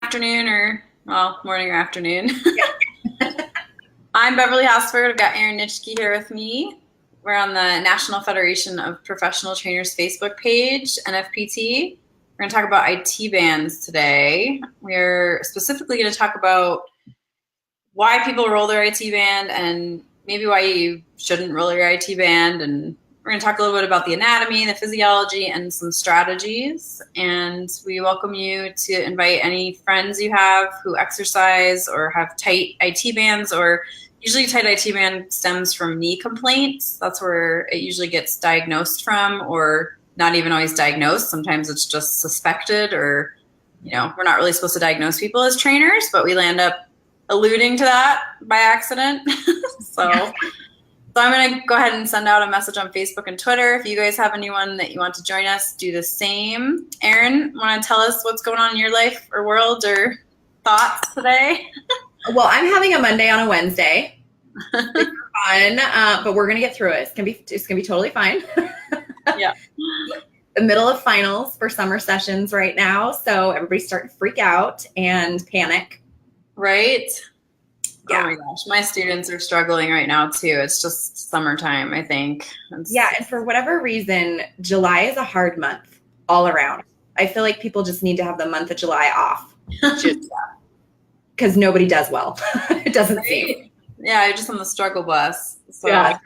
afternoon or, well, morning or afternoon. I'm Beverly Hausford. I've got Erin Nitschke here with me. We're on the National Federation of Professional Trainers Facebook page, NFPT. We're going to talk about IT bans today. We're specifically going to talk about why people roll their IT band and maybe why you shouldn't roll your IT band. And we're going to talk a little bit about the anatomy, the physiology, and some strategies. And we welcome you to invite any friends you have who exercise or have tight IT bands, or usually tight IT band stems from knee complaints. That's where it usually gets diagnosed from, or not even always diagnosed. Sometimes it's just suspected, or, you know, we're not really supposed to diagnose people as trainers, but we land up alluding to that by accident. So I'm going to go ahead and send out a message on Facebook and Twitter. If you guys have anyone that you want to join us, do the same. Erin, want to tell us what's going on in your life or world or thoughts today? Well, I'm having a Monday on a Wednesday. It's fun, but we're going to get through it. It's going to be totally fine. Yeah. The middle of finals for summer sessions right now, so everybody's starting to freak out and panic. Right? Yeah. Oh my gosh, my students are struggling right now too. It's just summertime, I think. And for whatever reason, July is a hard month all around. I feel like people just need to have the month of July off. Because nobody does well. It doesn't seem. Yeah, you're just on the struggle bus. So. Yeah,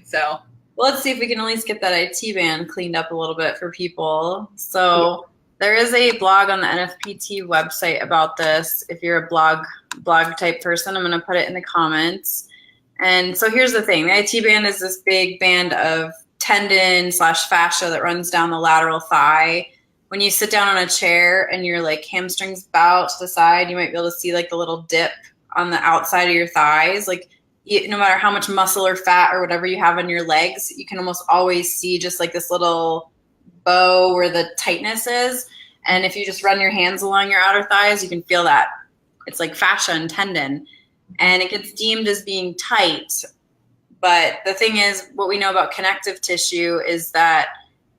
so. Well, let's see if we can at least get that IT ban cleaned up a little bit for people. So there is a blog on the NFPT website about this. If you're a blog type person, I'm going to put it in the comments. And so here's the thing. The IT band is this big band of tendon/fascia that runs down the lateral thigh. When you sit down on a chair and your like hamstrings bow to the side, you might be able to see like the little dip on the outside of your thighs. Like no matter how much muscle or fat or whatever you have on your legs, you can almost always see just like this little bow where the tightness is. And if you just run your hands along your outer thighs, you can feel that. It's like fascia and tendon, and it gets deemed as being tight. But the thing is, what we know about connective tissue is that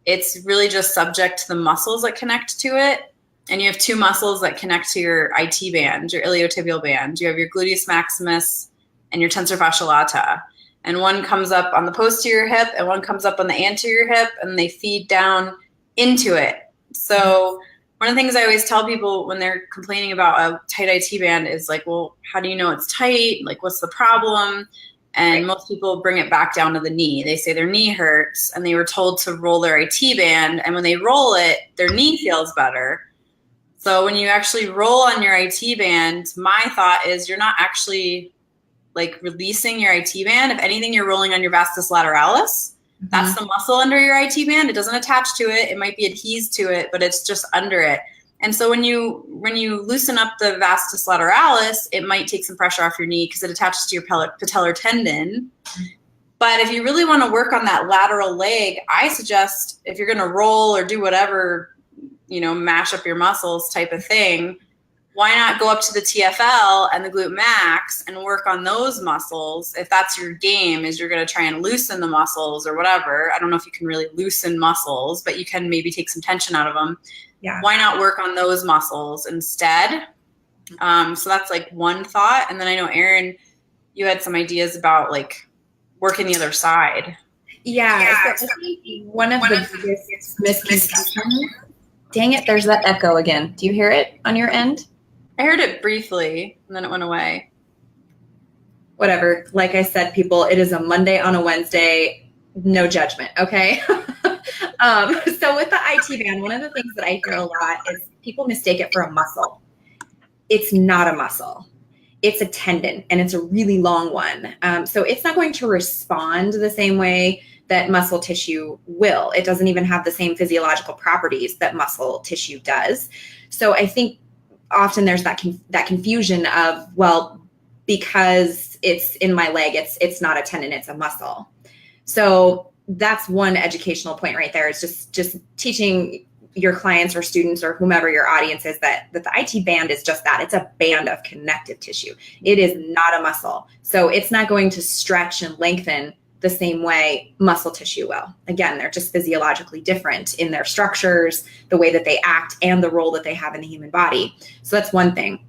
it's really just subject to the muscles that connect to it. And you have two muscles that connect to your IT band, your iliotibial band. You have your gluteus maximus and your tensor fasciae lata. And one comes up on the posterior hip and one comes up on the anterior hip, and they feed down into it. So one of the things I always tell people when they're complaining about a tight IT band is like, well, how do you know it's tight? Like, what's the problem? And most people bring it back down to the knee. They say their knee hurts and they were told to roll their IT band. And when they roll it, their knee feels better. So when you actually roll on your IT band, my thought is you're not actually like releasing your IT band. If anything, you're rolling on your vastus lateralis. Mm-hmm. That's the muscle under your IT band. It doesn't attach to it. It might be adhesed to it, but it's just under it. And so when you loosen up the vastus lateralis, it might take some pressure off your knee because it attaches to your patellar tendon. But if you really want to work on that lateral leg, I suggest if you're going to roll or do whatever, you know, mash up your muscles type of thing, why not go up to the TFL and the glute max and work on those muscles? If that's your game, is you're going to try and loosen the muscles or whatever. I don't know if you can really loosen muscles, but you can maybe take some tension out of them. Yeah. Why not work on those muscles instead? So that's like one thought. And then I know, Erin, you had some ideas about like working the other side. Yeah. So I think one of the biggest misconceptions. Dang it, there's that echo again. Do you hear it on your end? I heard it briefly and then it went away. Whatever. Like I said, people, it is a Monday on a Wednesday. No judgment. Okay. So with the IT band, one of the things that I hear a lot is people mistake it for a muscle. It's not a muscle. It's a tendon, and it's a really long one. So it's not going to respond the same way that muscle tissue will. It doesn't even have the same physiological properties that muscle tissue does. So I think often there's that confusion of, well, because it's in my leg, it's not a tendon, it's a muscle. So that's one educational point right there. It's just teaching your clients or students or whomever your audience is that the IT band is just that. It's a band of connective tissue. It is not a muscle. So it's not going to stretch and lengthen the same way muscle tissue will. Again, they're just physiologically different in their structures, the way that they act, and the role that they have in the human body. So that's one thing.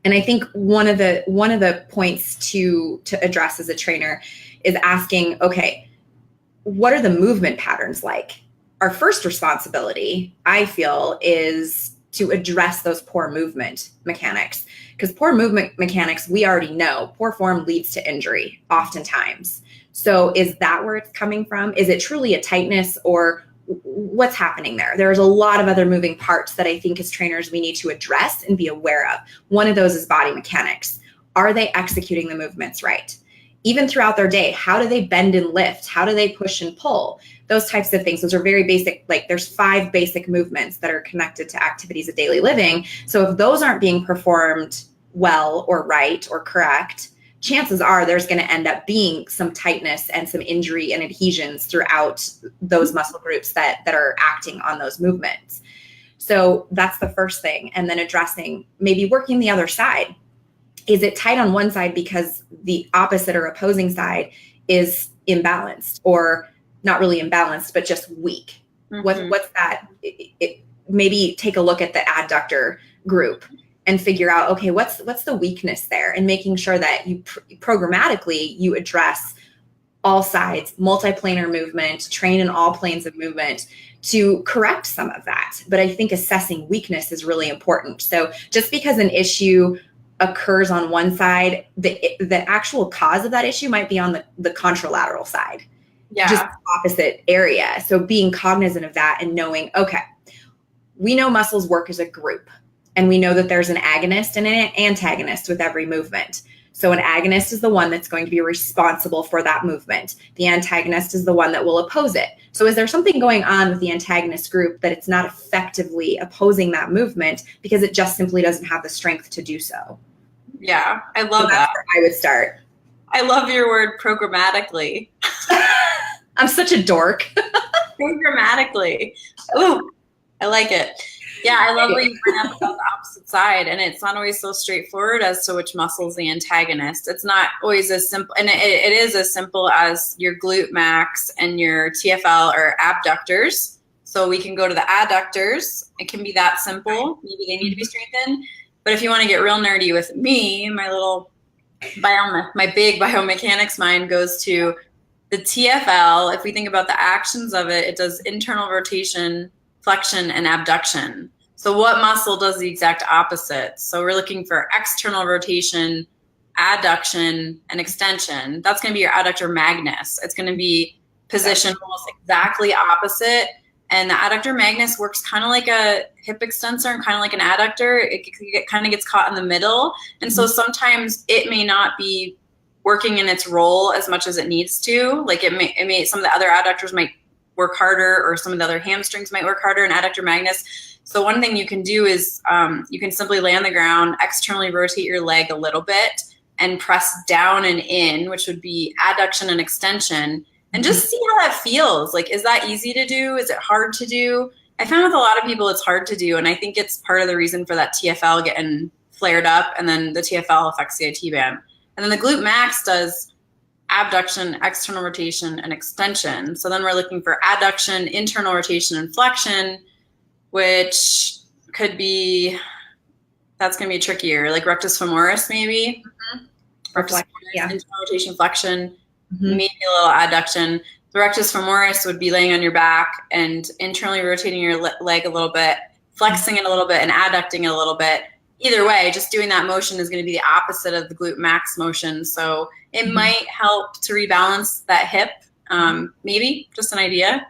And I think one of the points to address as a trainer is asking, okay, what are the movement patterns like? Our first responsibility, I feel, is to address those poor movement mechanics, because poor movement mechanics, we already know, poor form leads to injury oftentimes. So is that where it's coming from? Is it truly a tightness, or what's happening there? There's a lot of other moving parts that I think as trainers we need to address and be aware of. One of those is body mechanics. Are they executing the movements right? Even throughout their day, how do they bend and lift? How do they push and pull? Those types of things. Those are very basic. Like there's 5 basic movements that are connected to activities of daily living. So if those aren't being performed well or right or correct, chances are there's going to end up being some tightness and some injury and adhesions throughout those muscle groups that are acting on those movements. So that's the first thing. And then addressing, maybe working the other side. Is it tight on one side because the opposite or opposing side is imbalanced, or not really imbalanced, but just weak? Mm-hmm. What's that? Maybe take a look at the adductor group and figure out, okay, what's the weakness there, and making sure that you programmatically you address all sides, multiplanar movement, train in all planes of movement to correct some of that. But I think assessing weakness is really important. So just because an issue occurs on one side, the actual cause of that issue might be on the contralateral side, just the opposite area. So being cognizant of that and knowing, okay, we know muscles work as a group, and we know that there's an agonist and an antagonist with every movement. So an agonist is the one that's going to be responsible for that movement. The antagonist is the one that will oppose it. So is there something going on with the antagonist group that it's not effectively opposing that movement because it just simply doesn't have the strength to do so? Yeah, I love that. That's where I would start. I love your word programmatically. I'm such a dork. Programmatically. Ooh, I like it. Yeah, I love what you bring up about the opposite side, and it's not always so straightforward as to which muscle is the antagonist. It's not always as simple, and it is as simple as your glute max and your TFL or abductors. So we can go to the adductors. It can be that simple. Maybe they need to be strengthened. But if you want to get real nerdy with me, my big biomechanics mind goes to the TFL. If we think about the actions of it, it does internal rotation, flexion, and abduction. So what muscle does the exact opposite? So we're looking for external rotation, adduction, and extension. That's going to be your adductor magnus. It's going to be positioned almost exactly opposite. And the adductor magnus works kind of like a hip extensor and kind of like an adductor. It kind of gets caught in the middle. And so sometimes it may not be working in its role as much as it needs to. Like it may some of the other adductors might work harder, or some of the other hamstrings might work harder in adductor magnus. So one thing you can do is you can simply lay on the ground, externally rotate your leg a little bit, and press down and in, which would be adduction and extension, and just see how that feels. Like, is that easy to do? Is it hard to do? I found with a lot of people it's hard to do, and I think it's part of the reason for that TFL getting flared up, and then the TFL affects the IT band. And then the glute max does abduction, external rotation, and extension. So then we're looking for adduction, internal rotation, and flexion, which could be, that's going to be trickier, like rectus femoris maybe. Mm-hmm. Rectus femoris, internal rotation, flexion, maybe a little adduction. The rectus femoris would be laying on your back and internally rotating your leg a little bit, flexing it a little bit, and adducting it a little bit. Either way, just doing that motion is going to be the opposite of the glute max motion. So it might help to rebalance that hip. Maybe, just an idea.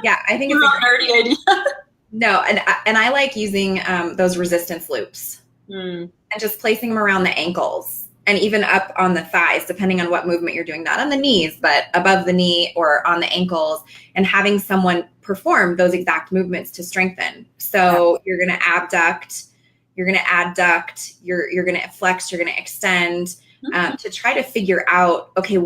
Yeah, I think it's a nerdy idea. No, and I like using those resistance loops and just placing them around the ankles and even up on the thighs, depending on what movement you're doing, not on the knees, but above the knee or on the ankles, and having someone perform those exact movements to strengthen. So you're going to abduct, you're going to adduct, you're going to flex, you're going to extend, to try to figure out, okay,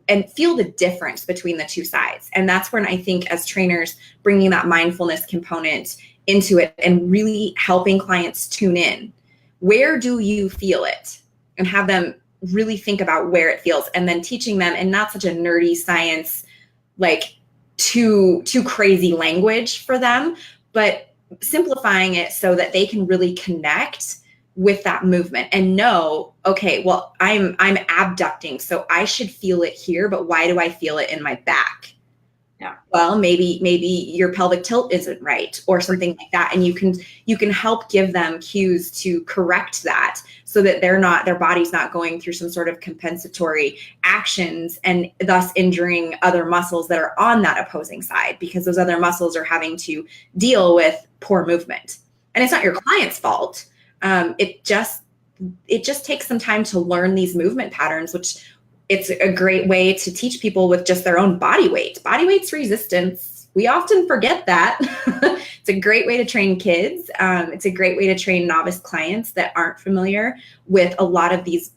and feel the difference between the two sides. And that's when I think as trainers, bringing that mindfulness component into it and really helping clients tune in. Where do you feel it? And have them really think about where it feels, and then teaching them in not such a nerdy science, like too crazy language for them, but simplifying it so that they can really connect with that movement and know, okay, well, I'm abducting, so I should feel it here, but why do I feel it in my back? Yeah. Well, maybe your pelvic tilt isn't right or something like that. And you can help give them cues to correct that so that their body's not going through some sort of compensatory actions and thus injuring other muscles that are on that opposing side, because those other muscles are having to deal with poor movement. And it's not your client's fault. It just takes some time to learn these movement patterns, which it's a great way to teach people with just their own body weight. Body weight's resistance. We often forget that. It's a great way to train kids. It's a great way to train novice clients that aren't familiar with a lot of these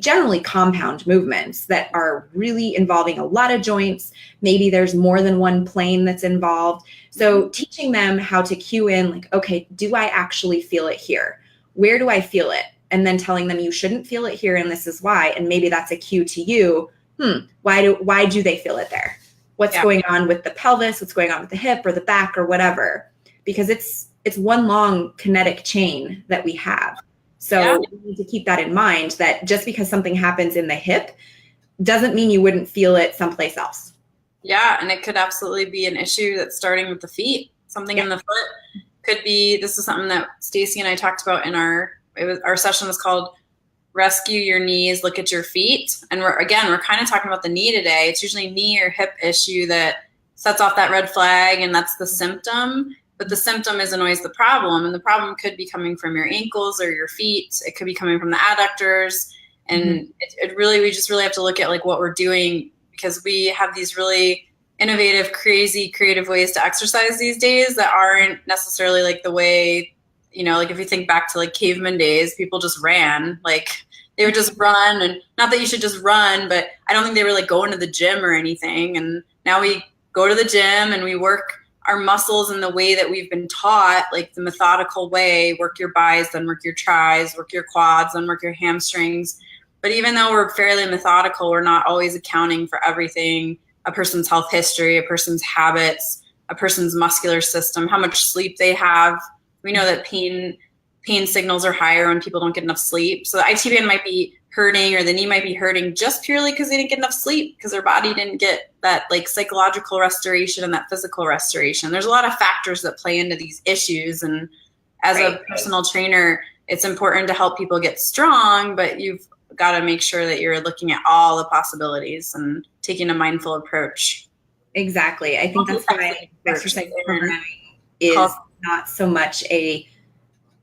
generally compound movements that are really involving a lot of joints. Maybe there's more than one plane that's involved. So teaching them how to cue in, like, okay, do I actually feel it here? Where do I feel it? And then telling them you shouldn't feel it here, and this is why. And maybe that's a cue to you. Why do they feel it there? What's going on with the pelvis? What's going on with the hip or the back or whatever? Because it's one long kinetic chain that we have. So we need to keep that in mind, that just because something happens in the hip doesn't mean you wouldn't feel it someplace else. Yeah, and it could absolutely be an issue that's starting with the feet. Something in the foot could be. This is something that Stacy and I talked about in our session was called Rescue Your Knees, Look at Your Feet. And we're kind of talking about the knee today. It's usually knee or hip issue that sets off that red flag, and that's the symptom. But the symptom isn't always the problem. And the problem could be coming from your ankles or your feet. It could be coming from the adductors. And we just really have to look at like what we're doing, because we have these really innovative, crazy, creative ways to exercise these days that aren't necessarily like the way, like if you think back to like caveman days, people just ran, like they would just run. And not that you should just run, but I don't think they were like going to the gym or anything. And now we go to the gym and we work our muscles in the way that we've been taught, like the methodical way. Work your bis, then work your tris, work your quads, then work your hamstrings. But even though we're fairly methodical, we're not always accounting for everything: a person's health history, a person's habits, a person's muscular system, how much sleep they have. We know that pain signals are higher when people don't get enough sleep. So the IT band might be hurting, or the knee might be hurting just purely because they didn't get enough sleep, because their body didn't get that like psychological restoration and that physical restoration. There's a lot of factors that play into these issues. And as a personal trainer, it's important to help people get strong, but you've got to make sure that you're looking at all the possibilities and taking a mindful approach. Exactly. I think that's why exercise programming is not so much a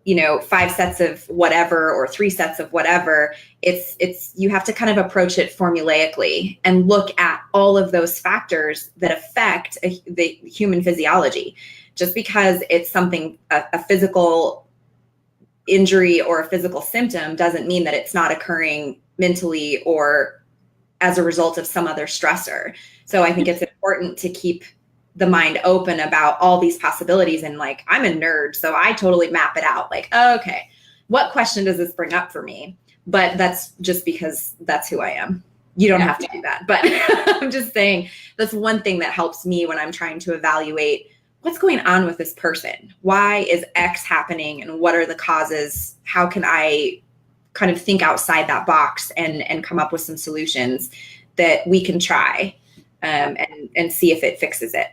5 sets of whatever or 3 sets of whatever. It's you have to kind of approach it formulaically and look at all of those factors that affect the human physiology. Just because it's something, a physical injury or a physical symptom, doesn't mean that it's not occurring mentally or as a result of some other stressor. So I think it's important to keep the mind open about all these possibilities. And like, I'm a nerd, so I totally map it out. Like, okay, what question does this bring up for me? But that's just because that's who I am. You don't have to do that. But I'm just saying that's one thing that helps me when I'm trying to evaluate what's going on with this person. Why is X happening, and what are the causes? How can I kind of think outside that box and come up with some solutions that we can try and see if it fixes it.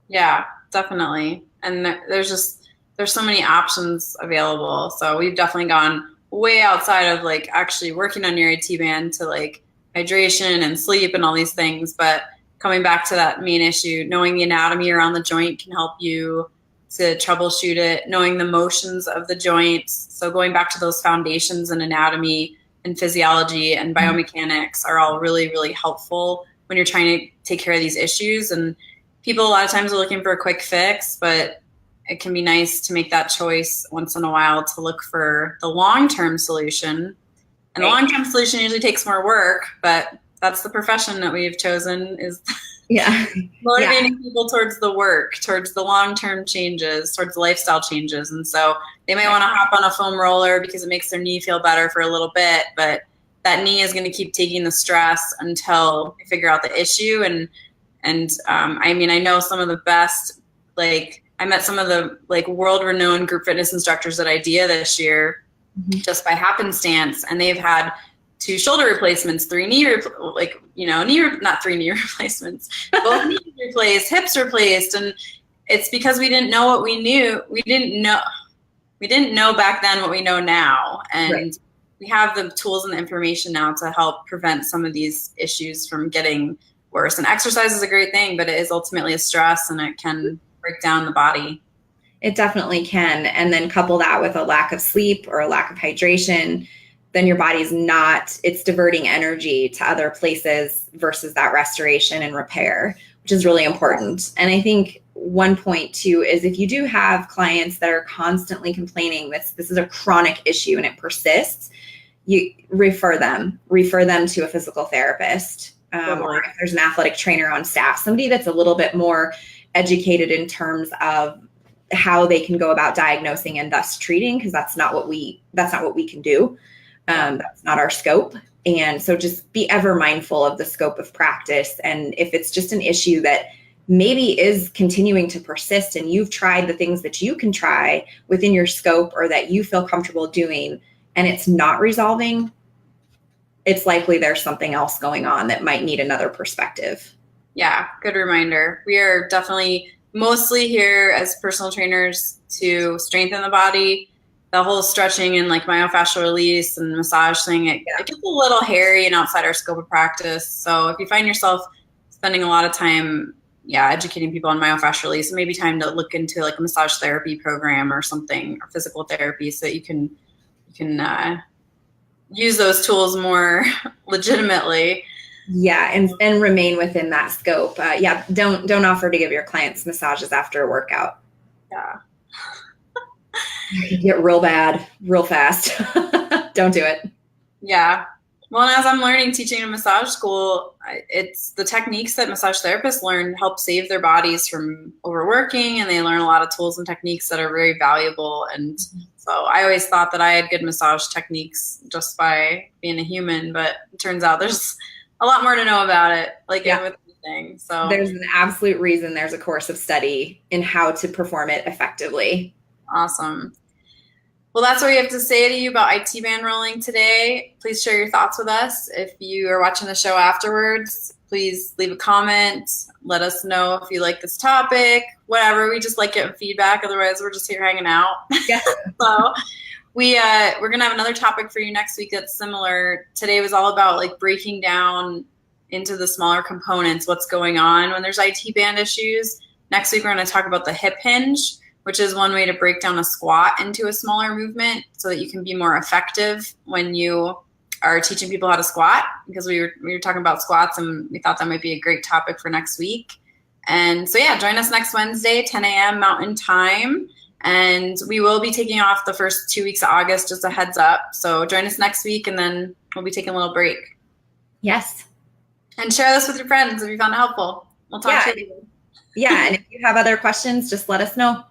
Yeah, definitely. And there's so many options available. So we've definitely gone way outside of like actually working on your AT band to like hydration and sleep and all these things. But coming back to that main issue, knowing the anatomy around the joint can help you to troubleshoot it, knowing the motions of the joints. So going back to those foundations in anatomy and physiology and biomechanics are all really, really helpful when you're trying to take care of these issues. And people a lot of times are looking for a quick fix, but it can be nice to make that choice once in a while to look for the long-term solution. And the long-term solution usually takes more work, but that's the profession that we've chosen, is motivating people towards the work, towards the long-term changes, towards the lifestyle changes. And so they might want to hop on a foam roller because it makes their knee feel better for a little bit, but that knee is going to keep taking the stress until we figure out the issue. And I mean, I know some of the best, like I met some of the like world-renowned group fitness instructors at IDEA this year just by happenstance, and they've had 2 shoulder replacements, 3 knee, not 3 knee replacements, both knees replaced, hips replaced, and it's because we didn't know what we knew. We didn't know back then what we know now, and we have the tools and the information now to help prevent some of these issues from getting worse. And exercise is a great thing, but it is ultimately a stress, and it can break down the body. It definitely can. And then couple that with a lack of sleep or a lack of hydration, then your body's it's diverting energy to other places versus that restoration and repair, which is really important. And I think one point too is if you do have clients that are constantly complaining this is a chronic issue and it persists, you refer them to a physical therapist, or if there's an athletic trainer on staff, somebody that's a little bit more educated in terms of how they can go about diagnosing and thus treating, because that's not what we can do. That's not our scope. And so just be ever mindful of the scope of practice. And if it's just an issue that maybe is continuing to persist and you've tried the things that you can try within your scope or that you feel comfortable doing and it's not resolving, it's likely there's something else going on that might need another perspective. Yeah, good reminder. We are definitely mostly here as personal trainers to strengthen the body. The whole stretching and like myofascial release and massage thing, it gets a little hairy and outside our scope of practice. So if you find yourself spending a lot of time, educating people on myofascial release, it may be time to look into like a massage therapy program or something, or physical therapy, so that you can use those tools more legitimately. Yeah, and remain within that scope. Don't offer to give your clients massages after a workout. Yeah. It can get real bad, real fast. Don't do it. Yeah. Well, and as I'm teaching in massage school, it's the techniques that massage therapists learn help save their bodies from overworking, and they learn a lot of tools and techniques that are very valuable. And so I always thought that I had good massage techniques just by being a human, but it turns out there's a lot more to know about it, with anything. So there's an absolute reason there's a course of study in how to perform it effectively. Awesome. Well, that's what we have to say to you about IT band rolling today. Please share your thoughts with us. If you are watching the show afterwards, please leave a comment. Let us know if you like this topic, whatever. We just like getting feedback. Otherwise, we're just here hanging out. Yeah. So we're going to have another topic for you next week that's similar. Today was all about like breaking down into the smaller components, what's going on when there's IT band issues. Next week, we're going to talk about the hip hinge, which is one way to break down a squat into a smaller movement so that you can be more effective when you are teaching people how to squat, because we were talking about squats and we thought that might be a great topic for next week. And so, join us next Wednesday, 10 a.m. Mountain Time. And we will be taking off the first 2 weeks of August, just a heads up. So join us next week, and then we'll be taking a little break. Yes. And share this with your friends if you found it helpful. We'll talk to you. Yeah, and if you have other questions, just let us know.